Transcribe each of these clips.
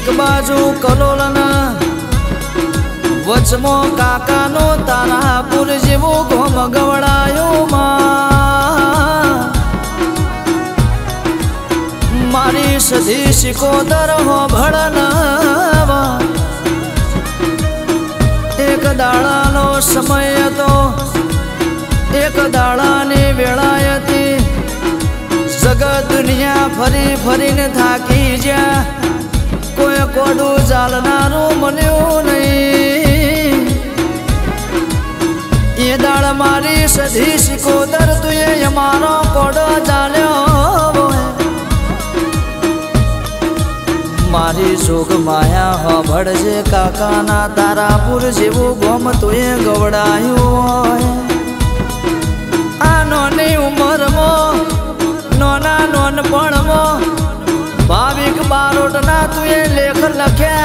एक बाजू कलोलना वचमो काकानो तारापुर जेवो गोम गवड़ायो मारी सधी सिकोतर हो भड़नावा एक दाड़ानो समय तो एक दाड़ानी वेळायती जगत दुनिया फरी फरीने थाकी ज्या कोई कोडू चालनारू मन्यो नहीं ये दाड़ मारी सधी सिकोतर तुए यमारो कोडो चाल्यो मारी जोग माया हो भड़जे काका ना तारापुर जेवो गोम तुए गवड़ायो आ नोनी उमर मो नोना नोनपण मो भाविक बारोटना तुए लेख लख्या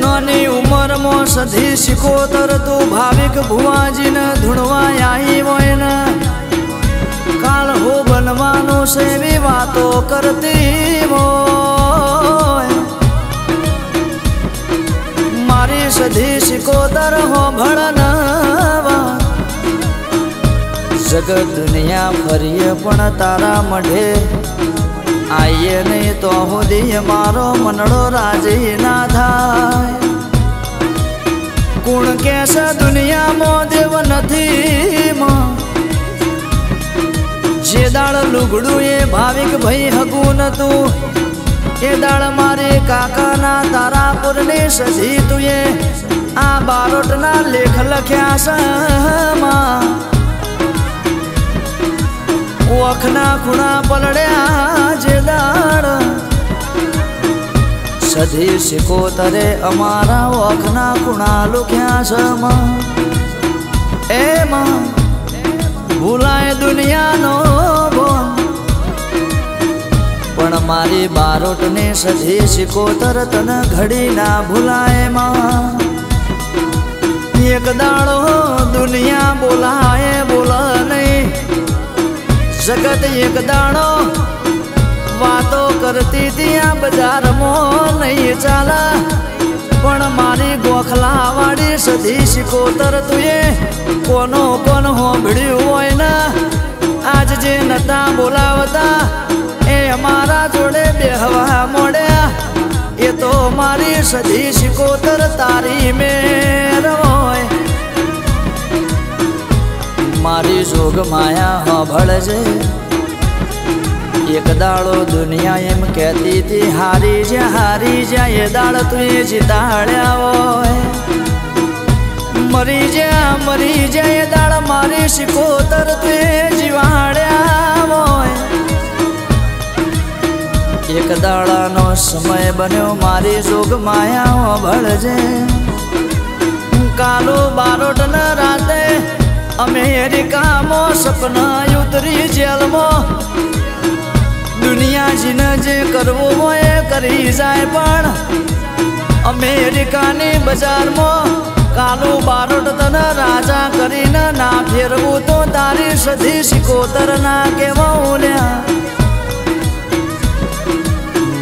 नोनी उमर मो सधी सिकोतर तू भाविक भुवाजी न धुणवा आई मोय न काल हो बनवानो से भी बातों करती वो मारी सधी सिकोतर हो भड़नावा जगत दुनिया फरिए पण तारा मढे आइए नहीं तो हो दिए मारो मनड़ो राजी ना थाय कुण कैसा दुनिया मो देव नथी मो जे दाड़ लुगड़ू ये भाविक भई हगू न तू ये दाड़ मारे काका ना तारापुर ने सधी तुए आ बारोट ना लेख लख्या समा वखना खुणा पलड़्या जे दाड़ सधी सिकोतरे अमारा वखना खुणा लुख्या समा ए मां भूलाए दुनिया नो पण मारी बारोट ने सधी सिकोतर तन घड़ी ना भूलाए मां एक दाड़ो दुनिया बोलाए बोला नहीं जगत एक दाड़ो बातों करती दिया बाजार मो नहीं चाला पण मारी गोखला वाड़ी सधी सिकोतर तुए कोनो कोन हो भिड़्यू होय ना आज जे नता बोलावता ए हमारा जोड़े बेहवा मोड़या ये तो मारी सधी सिकोतर तारी में रोय मारी जोग माया हो भड़जे एक दाड़ो दुनिया एम कहती थी हारी जा ये दाड़ तुए जिताड़या होय मरी जा ये दाड़ मारी सिकोतर तुए जीवाड़या होय एक दाड़ा नो समय बन्यो मारी जोग माया हो भड़जे कालो बारोट न राते अमेरिका मो सपना उतरी जेल मो दुनिया जिन जे करवो मोए करी जाए पण अमेरिका ने बाजार मो कालो बारोट तन राजा करी ना फेरवू तो तारी सधी सिकोतर ना केवल्या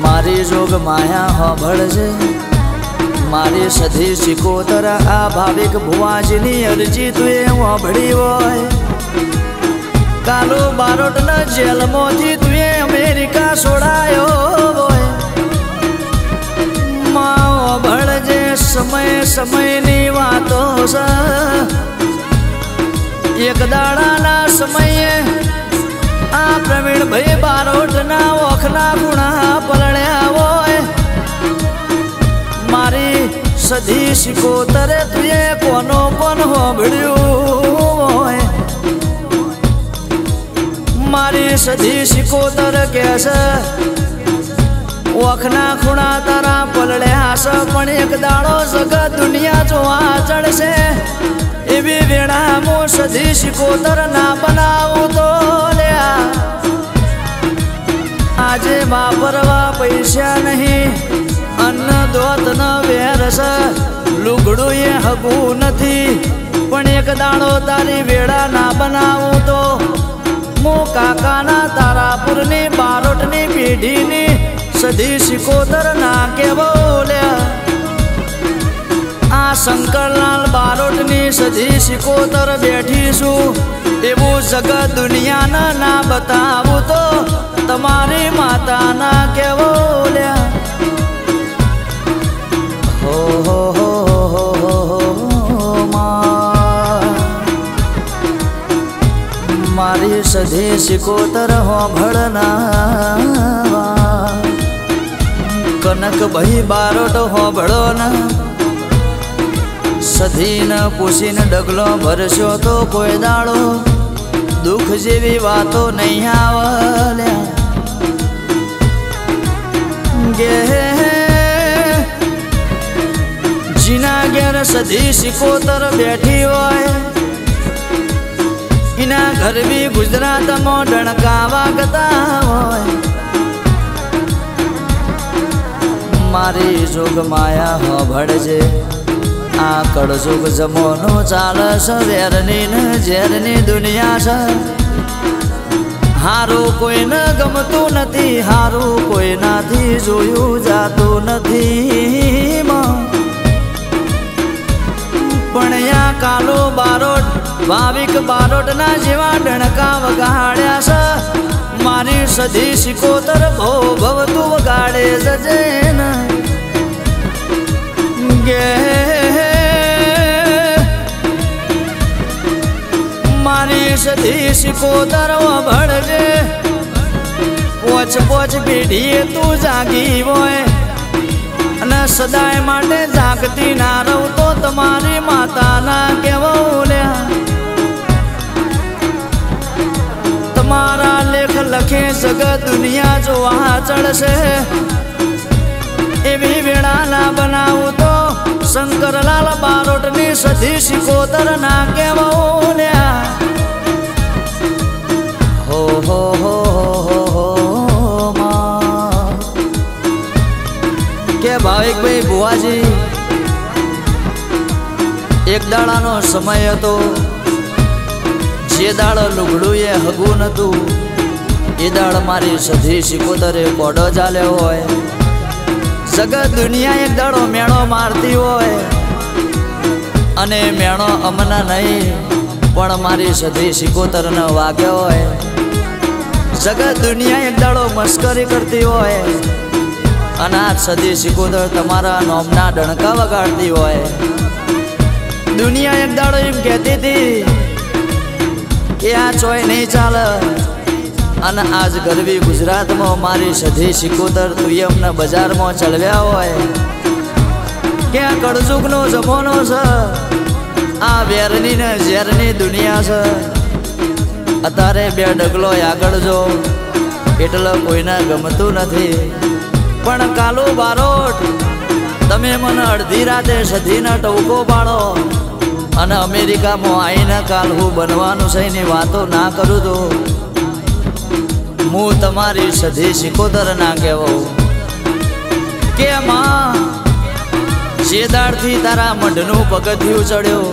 मारी जोग माया हो भड़जे मारी सधी सिकोतर आ भाविक भुवाजी नी अर्जी तुए वो भड़ी होय कालो बारोट न जेल मोथी तुए अमेरिका सोड़ायो होय माओ भड़जे समय समय नी वातो स एक दाड़ा ना समय आ प्रवीण भाई बारोट ना वखना गुणा पलड़्या होय मारी सधी सिकोतर तुए कोनो कोन हो भिड़्यू होय मारी सधी सिकोतर कैसे वखना खुणा तारा पलड़्या स पण एक दाड़ो जगत दुनिया जो आ चढ़से एवी वेड़ा मो सधी सिकोतर ना बनावू तो ल्या आजे वापरवा पैसा नहीं अन्न दोत न वेरस लुगड़ू ये हगू नथी पण एक दाड़ो तारी वेड़ा ना बनावू तो મો કાકાના તારાપુરની બારોટની પેઢીની સધી સિકોતર ના કેવોલ્યા આ શંકરલાલ બારોટની સધી સિકોતર બેઠીશું એવું જગત દુનિયાના ના બતાવું તો તમારી માતાના કેવોલ્યા હો હો હો મારી સધી સિકોતર હોભળના કનક ભાઈ બારોટ હોભળો ના સધીને પૂછીને ડગલો ભરશો તો કોઈ દાડો દુઃખ જેવી વાતો નહીં આવલ્યા ગે જીના ઘેર સધી સિકોતર બેઠી હોય એના ઘર બી ગુજરાતમાં ડણકા વાગતા હોય મારી જોગ માયા હોભળજે આ કળજુગ જમોનો ચાલે છે વેરની ને ઝેરની દુનિયા છે હારું કોઈને ગમતું નથી હારું કોઈનાથી જોયું જાતું નથી પણ યા કાલો બારોટ ભાવિક બારોટના જેવા ડણકા વગાડ્યા છે મારી સધી સિકોતર ભો ભવતું વગાડે જજે ને ગે મારી સધી સિકોતર ભળજે પોચ પોચ પેઢીએ તું જાગી હોય અને સદાય માટે જાગતી ના રહું તો તમારી માતાના કેવોલ્યા તમારા લેખ લખે જગત દુનિયા જોવા ચડશે એવી વેળા ના બનાવું તો શંકરલાલ બારોટની સધી સિકોતર ના કેવોલ્યા હો હો હો કે ભાવિક ભાઈ બુવાજી એક દાડાનો સમય હતો જે દાડ લુગડું એ હગું નતું એ દાડ મારી સધી સિકોતરે કોડો ચાલ્યો હોય જગત દુનિયા એક દાડો મેણો મારતી હોય અને મેણો અમના નહીં પણ મારી સધી સિકોતરને વાગ્યો હોય જગત દુનિયા એક દાડો મસ્કરી કરતી હોય અને આ સધી સિકોતર તમારા નોમના ડણકા વગાડતી હોય દુનિયા એક દાડો એમ કહેતી હતી કે આ ચોય નહીં ચાલે અને આજ ગરવી ગુજરાતમાં મારી સધી સિકોતર તું એમને બજારમાં ચલવ્યા હોય કે આ કળજુગનો જમાનો છે આ વેરની ને ઝેરની દુનિયા છે અત્યારે બે ડગલો આગળ જો એટલે કોઈને ગમતું નથી પણ કાલો બારોટ તમે મને અડધી રાતે સધીને ટવકો પાડો અને અમેરિકામાં આવીને કાલ હું બનવાનું છે એની વાતો ના કરું તો હું તમારી સધી સિકોતર ના કહેવો કે માં જે દાડથી તારા મઢનું પગથિયું ચડ્યો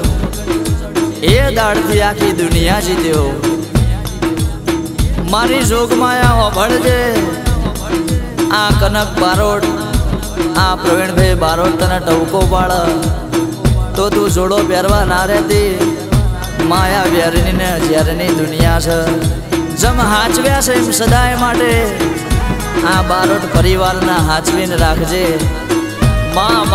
એ દાડથી આખી દુનિયા જીત્યો મારી જોગમાયા હોભળજે આ કનક બારોટ આ પ્રવીણભાઈ બારોટ તને ટવકો પાડ તો તું જોડો પહેરવા ના રહેતી માયા વેરની ને ઝેરની દુનિયા છે જમ હાચવ્યા છે એમ સદાય માટે આ બારોટ પરિવારના હાચવીને રાખજે માં